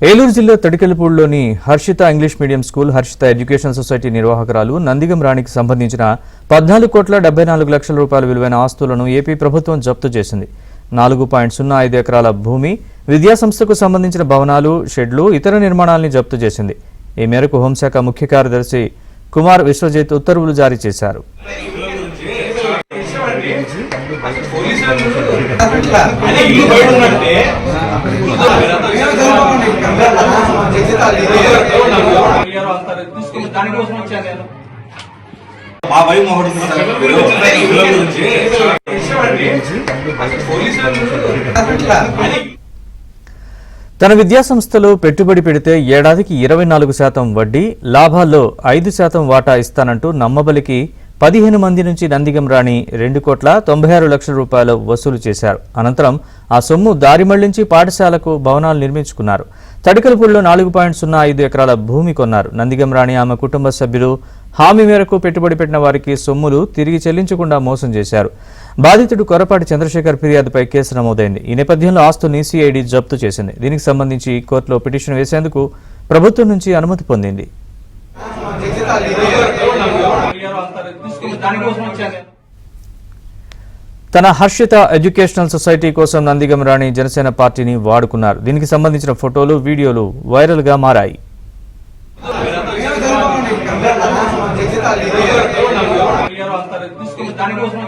ఏలూరు జిల్లా తడికెలపూడిలోని Harshita English medium school Harshita education society నిర్వాహకురాలు నందిగం రాణికి సంబంధించిన 14,74,00,000 రూపాయల విలువైన ఆస్తులను ఏపీ ప్రభుత్వం జప్తు చేసింది. 4.05 ఎకరాల భూమి, విద్యాసంస్థకు సంబంధించిన భవనాలు, షెడ్లు, ఇతర నిర్మాణాలను జప్తు చేసింది. ఈ మేరకు హోంశాఖ ముఖ్య కార్యదర్శి కుమార్ విశ్వజిత్ ఉత్తర్వులు జారీ చేశారు. తన విద్యాసంస్థలో పెట్టుబడి పెడితే ఏడాదికి 24% వడ్డీ, లాభాల్లో 5% వాటా ఇస్తానంటూ నమ్మబలికి 15 మంది నుంచి నందిగం రాణి 2,96,00,000 రూపాయలు వసూలు చేశారు. అనంతరం ఆ సొమ్ము దారి మళ్లించి పాఠశాలకు భవనాలు నిర్మించుకున్నారు. తడికెలపూడిలో 4.05 ఎకరాల భూమి కొన్నారు. నందిగం రాణి ఆమె కుటుంబ సభ్యులు హామీ మేరకు పెట్టుబడి పెట్టిన వారికి సొమ్ములు తిరిగి చెల్లించకుండా మోసం చేశారు. బాధితుడు కొరపాటి చంద్రశేఖర్ ఫిర్యాదుపై కేసు నమోదైంది. ఈ నేపథ్యంలో ఆస్తుని సిఐడి జప్తు చేసింది. దీనికి సంబంధించి కోర్టులో పిటిషన్ వేసేందుకు ప్రభుత్వం నుంచి అనుమతి పొందింది. తన హర్షిత ఎడ్యుకేషనల్ సొసైటీ కోసం నందిగం రాణి జనసేన పార్టీని వాడుకున్నారు. దీనికి సంబంధించిన ఫోటోలు, వీడియోలు వైరల్ గా మారాయి. దానికోసం